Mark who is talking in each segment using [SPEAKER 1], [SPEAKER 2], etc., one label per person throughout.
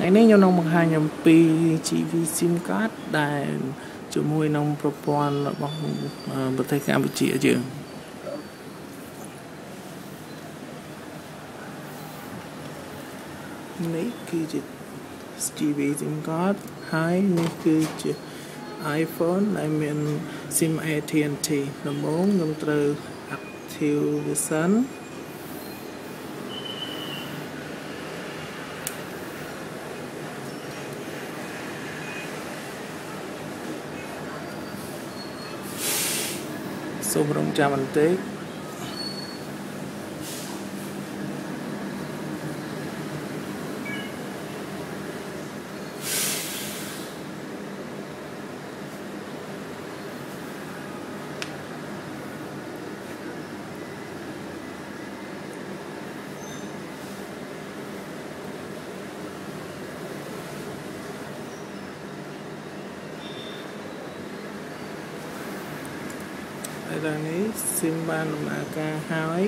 [SPEAKER 1] នេះខ្ញុំនឹងបង្ហាញអំពី GV SIM card ដែលជាមួយនឹងប្រព័ន្ធរបស់ប្រទេសកម្ពុជាយើងនេះគឺជា GV SIM card ហើយនេះគឺជា iPhone ដែលមាន SIM AT&T ដំបូងខ្ញុំត្រូវ Active វាសិនសូមរងចាំបន្តិចឥឡូវនេះ SIM បានដំណើរការហើយ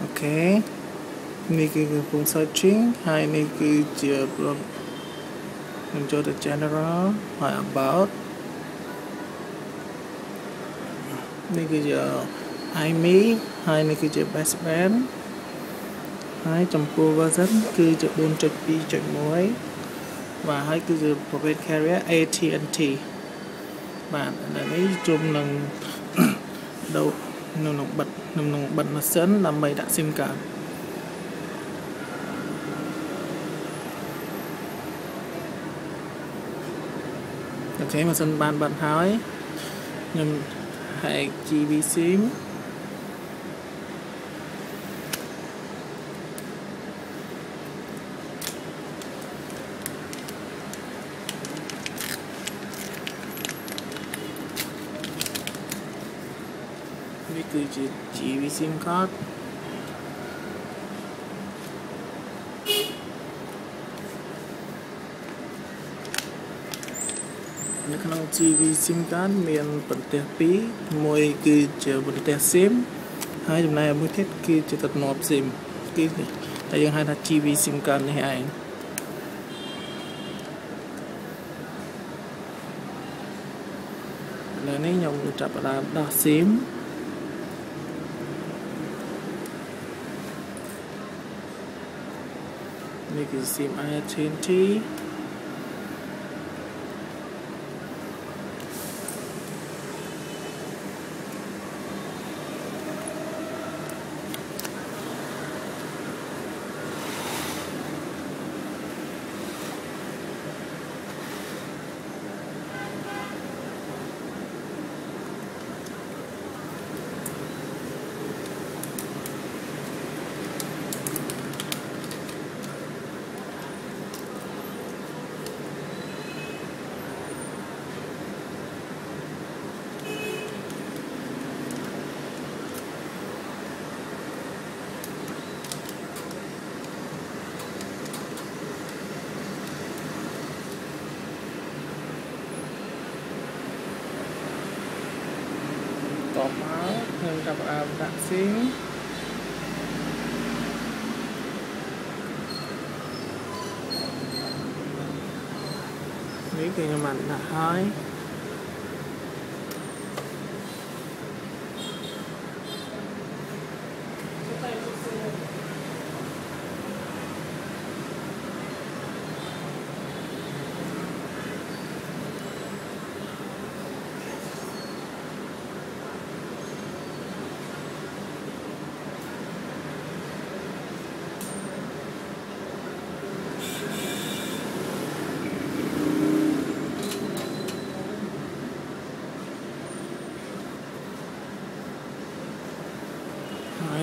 [SPEAKER 1] អូខេនេះគឺកំពុង searching ហើយនេះគឺជាខ្ញុំចូលទៅ general ហើយ about នេះគឺជា iMe ហើយនេះគឺជា best band ហើយចំពោះ version គឺជា 4.2.1 បាទហើយគឺជាប្រភេទ carrier AT&T បាទឥឡូវនេះជុំនឹងដូរនឹងបិទម៉ាស៊ីនដើម្បីដាក់ SIM cardអូខេម៉ាស៊ីនបានបិទហើយខ្ញុំហែក GV SIM នេះគឺជា GV SIM card នៅក្នុង GV SIM card មានបន្ទះ2មួយគឺជាបន្ទះ SIM ហើយចំណែកមួយទៀតគឺជាទំនាប់ SIM គឺតែយើងហៅថា GV SIM card នេះឯងឥឡូវនេះខ្ញុំចាប់ផ្ដើមដោះ SIM នេះគឺ SIM AT&Tតបមកខ្ញុំចាប់ផ្ដើមដាក់ SIM នេះគឺខ្ញុំបានដាក់ហើយ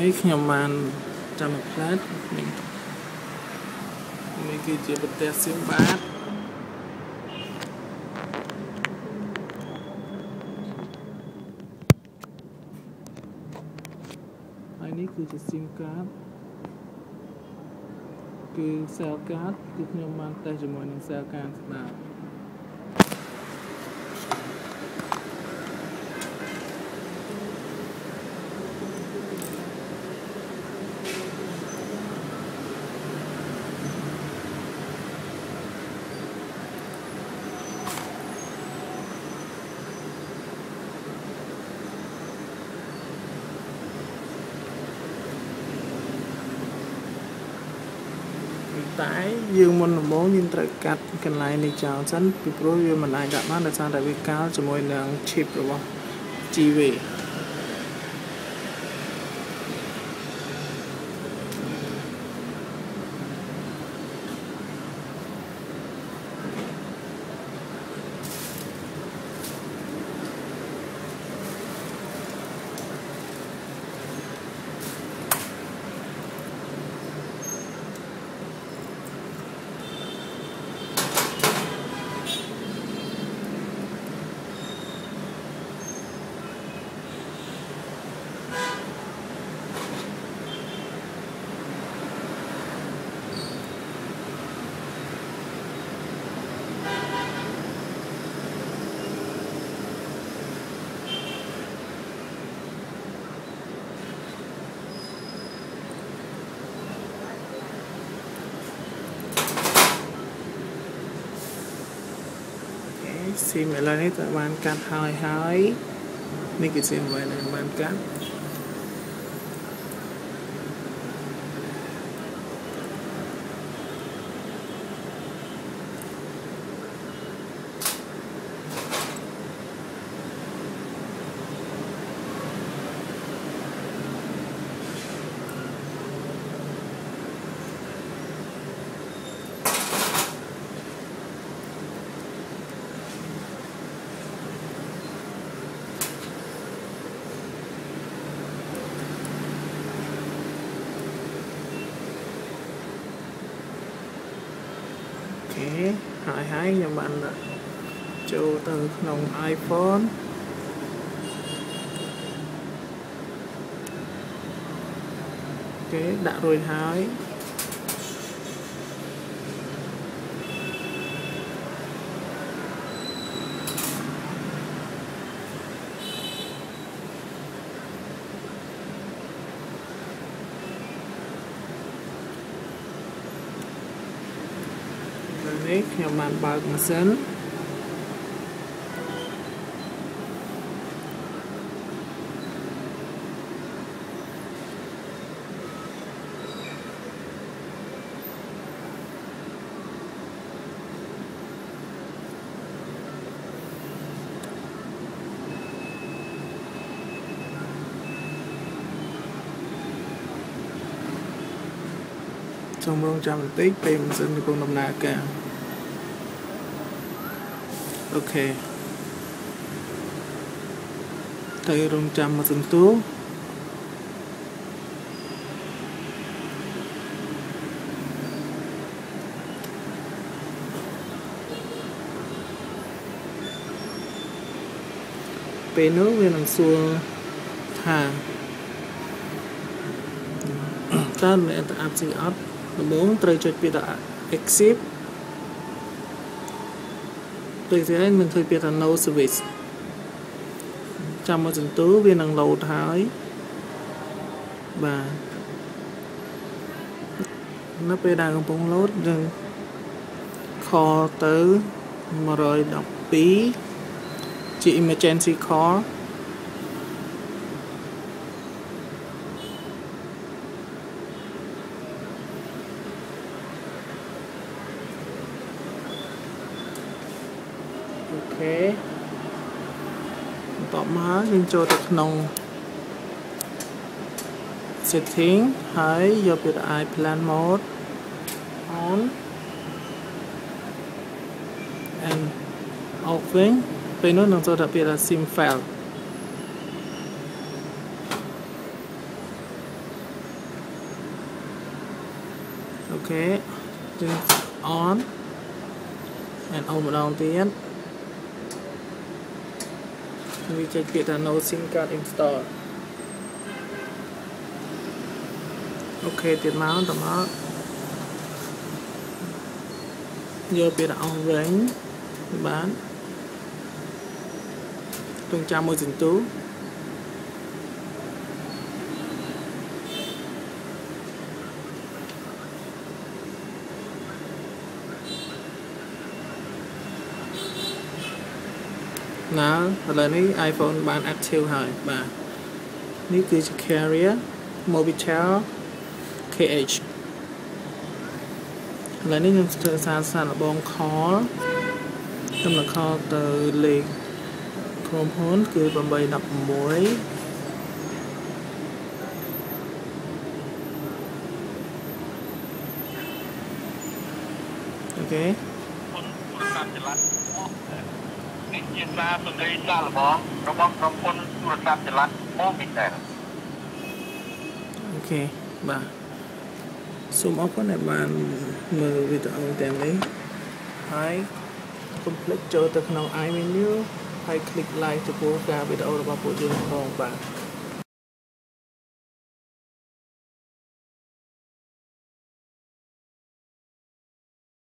[SPEAKER 1] ហើយខ្ញុំបានចាំផ្លែតនេះគឺជាប្រទេសសៀមបាទ คือจะ SIM card គឺ cell card គឺខ្ញុំបានតេស្តជាមួយនឹង cell card ស្ដាប់តែយើងមុនដំបូងយើងត្រូវកាត់កន្លែងនេះចោលសិនពីព្រោះវាមិនអាចដាក់បានដោយសារតែវាកាល់ជាមួយនឹង chip របស់ GV ស៊ីមឥឡូវនេះត្រូវបានកាត់ហើយនេះគឺស៊ីមអ្វីដែលបានកាត់ហើយខ្ញុំបានចូលទៅក្នុង iPhone គេដាក់រួចហើយនេះខ្ញុំបានបើកម៉ាស៊ីនសូមរងចាំបន្តិចពេលម៉ាស៊ីនកំពុងដំណើរការអូខេទៅរងចាំម៉ាស៊ីនទូពេលនោះវានឹងសួរថាតើអ្នកទៅអាប់ស៊ីអត់ដំបូងត្រូវចុចពាក្យថា accept ពេលនេះនឹងឃើញពាក្យថា no service ចាំមកសន្ទុះវានឹង load ហើយបាទនៅពេលដែលកំពុង load នឹង call ទៅ112ជា emergency callបន្ទាប់មកយើងចូលទៅក្នុង setting ហើយយកពាក្យ iPlan mode on and off វិញពេលនោះនឹងចូលទៅពាក្យថា sim file អូខេយើង on and off ម្ដងទៀតវាចេញពាក្យថា no sim card install ok tiền máu tầm đó vô biệt ông ránh bán tung cha môi dừng tú nó là ní iPhone bán active hỏi bà ní cứ carrier Mobitel KH là ní nhưng thường xa xa là bong khó tâm là kho từ lì không hốn cứ bằng bày đập muối ok ok bà zoom off cái này bạn mờ video tem đấy hãy complete cho từ khung iMenu hãy click like cho cô cả video của bà phụ dương không bà